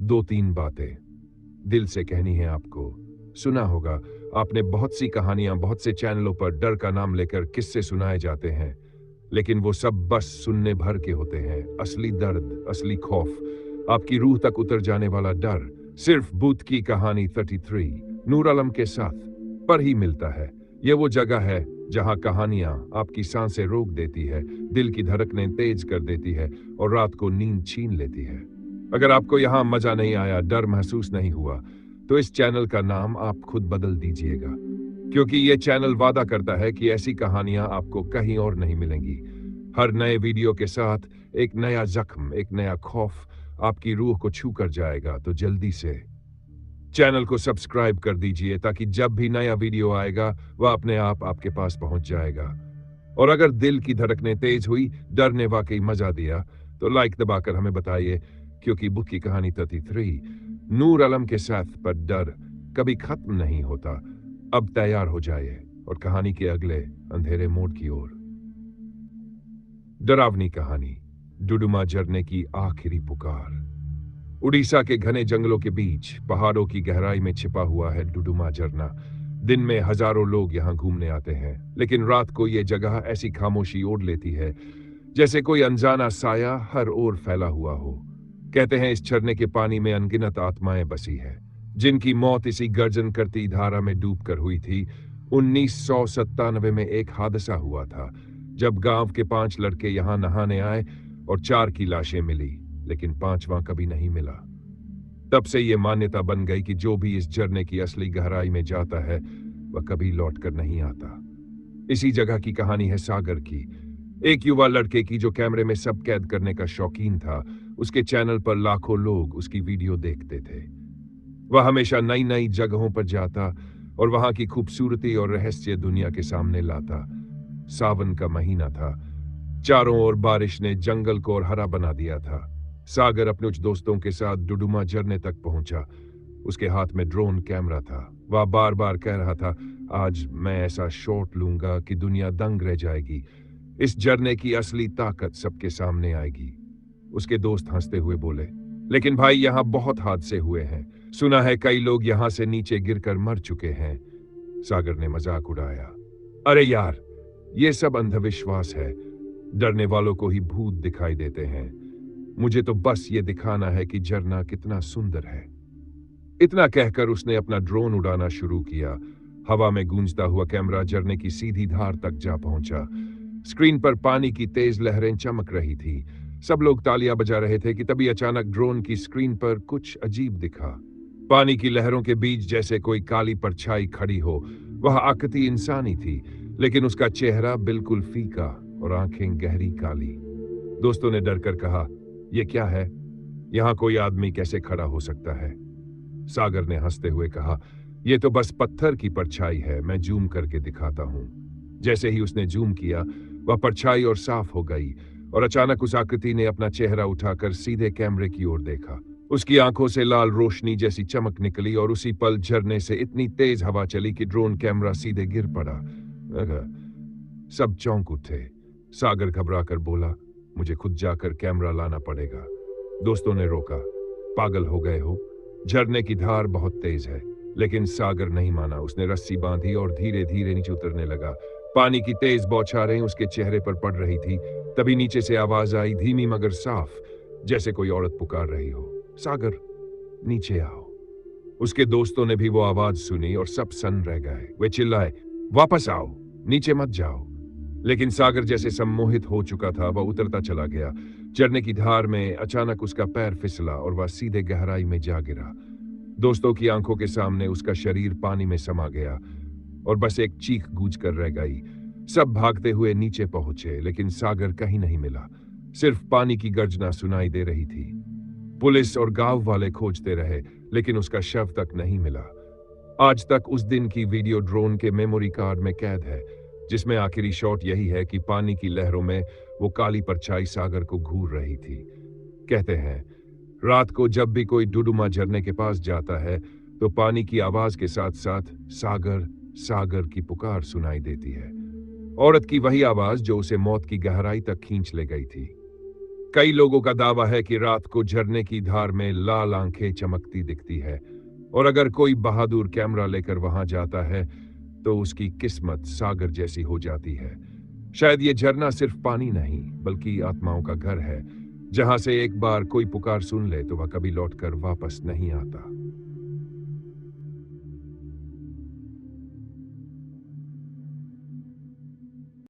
दो तीन बातें दिल से कहनी है आपको। सुना होगा आपने बहुत सी कहानियां, बहुत से चैनलों पर डर का नाम लेकर किस्से सुनाए जाते हैं, लेकिन वो सब बस सुनने भर के होते हैं। असली दर्द, असली खौफ, आपकी रूह तक उतर जाने वाला डर सिर्फ भूत की कहानी 33 नूर आलम के साथ पर ही मिलता है। ये वो जगह है जहां कहानियां आपकी सांसें रोक देती है, दिल की धड़कनें तेज कर देती है और रात को नींद छीन लेती है। अगर आपको यहां मजा नहीं आया, डर महसूस नहीं हुआ, तो इस चैनल का नाम आप खुद बदल दीजिएगा, क्योंकि ये चैनल वादा करता है कि ऐसी कहानियां आपको कहीं और नहीं मिलेंगी। हर नए वीडियो के साथ एक नया जख्म, एक नया खौफ आपकी रूह को छू कर जाएगा। तो जल्दी से चैनल को सब्सक्राइब कर दीजिए ताकि जब भी नया वीडियो आएगा वह अपने आप आपके पास पहुंच जाएगा। और अगर दिल की धड़कनें तेज हुई, डर ने वाकई मजा दिया, तो लाइक दबाकर हमें बताइए, क्योंकि बुक की कहानी 33 नूर आलम के साथ पर डर कभी खत्म नहीं होता। अब तैयार हो जाइए और कहानी के अगले अंधेरे मोड़ की ओर। डरावनी कहानी, डुडुमा झरने की आखिरी पुकार। उड़ीसा के घने जंगलों के बीच पहाड़ों की गहराई में छिपा हुआ है डुडुमा झरना। दिन में हजारों लोग यहां घूमने आते हैं, लेकिन रात को यह जगह ऐसी खामोशी ओढ़ लेती है जैसे कोई अनजाना साया हर ओर फैला हुआ हो। कहते हैं इस झरने के पानी में अनगिनत आत्माएं बसी है, जिनकी मौत इसी गर्जन करती धारा में डूबकर हुई थी। 1997 में एक हादसा हुआ था, जब गांव के 5 लड़के यहां नहाने आए और 4 की लाशें मिली, लेकिन 5वां कभी नहीं मिला। तब से यह मान्यता बन गई कि जो भी इस झरने की असली गहराई में जाता है वह कभी लौटकर नहीं आता। इसी जगह की कहानी है सागर की, एक युवा लड़के की जो कैमरे में सब कैद करने का शौकीन था। उसके चैनल पर लाखों लोग उसकी वीडियो देखते थे। वह हमेशा नई नई जगहों पर जाता और वहां की खूबसूरती और रहस्य दुनिया के सामने लाता। सावन का महीना था, चारों ओर बारिश ने जंगल को और हरा बना दिया था। सागर अपने कुछ दोस्तों के साथ डुडुमा झरने तक पहुंचा। उसके हाथ में ड्रोन कैमरा था। वह बार बार कह रहा था, आज मैं ऐसा शॉट लूंगा कि दुनिया दंग रह जाएगी। इस झरने की असली ताकत सबके सामने आएगी। उसके दोस्त हंसते हुए बोले, लेकिन भाई यहां बहुत हादसे हुए हैं, सुना है कई लोग यहां से नीचे गिरकर मर चुके हैं। सागर ने मजाक उड़ाया, अरे यार, ये सब अंधविश्वास है, डरने वालों को ही भूत दिखाई देते हैं। मुझे तो बस ये दिखाना है कि झरना कितना सुंदर है। इतना कहकर उसने अपना ड्रोन उड़ाना शुरू किया। हवा में गूंजता हुआ कैमरा झरने की सीधी धार तक जा पहुंचा। स्क्रीन पर पानी की तेज लहरें चमक रही थी। सब लोग तालियां बजा रहे थे कि तभी अचानक ड्रोन की स्क्रीन पर कुछ अजीब दिखा। पानी की लहरों के बीच जैसे कोई काली परछाई खड़ी हो। वह आकृति इंसानी थी, लेकिन उसका चेहरा बिल्कुल फीका और आंखें गहरी काली। दोस्तों ने डरकर कहा, यह क्या है? यहां कोई आदमी कैसे खड़ा हो सकता है? सागर ने हंसते हुए कहा, यह तो बस पत्थर की परछाई है, मैं जूम करके दिखाता हूं। जैसे ही उसने जूम किया, वह परछाई और साफ हो गई और अचानक उस आकृति ने अपना चेहरा उठाकर सीधे कैमरे की ओर देखा। उसकी आंखों से लाल रोशनी जैसी चमक निकली और उसी पल झरने से इतनी तेज हवा चली कि ड्रोन कैमरा सीधे गिर पड़ा। सब चौंक उठे। सागर घबराकर बोला, मुझे खुद जाकर कैमरा लाना पड़ेगा। दोस्तों ने रोका, पागल हो गए हो? झरने की धार बहुत तेज है। लेकिन सागर नहीं माना। उसने रस्सी बांधी और धीरे धीरे नीचे उतरने लगा। पानी की तेज बौछारें उसके चेहरे पर पड़ रही थी। तभी नीचे से आवाज आई, धीमी मगर साफ, जैसे कोई औरत पुकार रही हो, सागर नीचे आओ। उसके दोस्तों ने भी वो आवाज सुनी और सब सन्न रह गए। वे चिल्लाए, वापस आओ, नीचे मत जाओ। लेकिन सागर जैसे सम्मोहित हो चुका था, वह उतरता चला गया। झरने की धार में अचानक उसका पैर फिसला और वह सीधे गहराई में जा गिरा। दोस्तों की आंखों के सामने उसका शरीर पानी में समा गया और बस एक चीख गूंज कर रह गई। सब भागते हुए नीचे पहुंचे, लेकिन सागर कहीं नहीं मिला। सिर्फ पानी की गर्जना सुनाई दे रही थी। पुलिस और गांव वाले खोजते रहे, लेकिन उसका शव तक नहीं मिला। आज तक उस दिन की वीडियो ड्रोन के मेमोरी कार्ड में कैद है, जिसमें आखिरी शॉट यही है कि पानी की लहरों में वो काली परछाई सागर को घूर रही थी। कहते हैं रात को जब भी कोई डुडुमा झरने के पास जाता है तो पानी की आवाज के साथ साथ सागर सागर की पुकार सुनाई देती है। औरत की वही आवाज जो उसे मौत की गहराई तक खींच ले गई थी। कई लोगों का दावा है कि रात को झरने की धार में लाल आंखें चमकती दिखती है, और अगर कोई बहादुर कैमरा लेकर वहां जाता है तो उसकी किस्मत सागर जैसी हो जाती है। शायद ये झरना सिर्फ पानी नहीं बल्कि आत्माओं का घर है, जहां से एक बार कोई पुकार सुन ले तो वह कभी लौटकर वापस नहीं आता।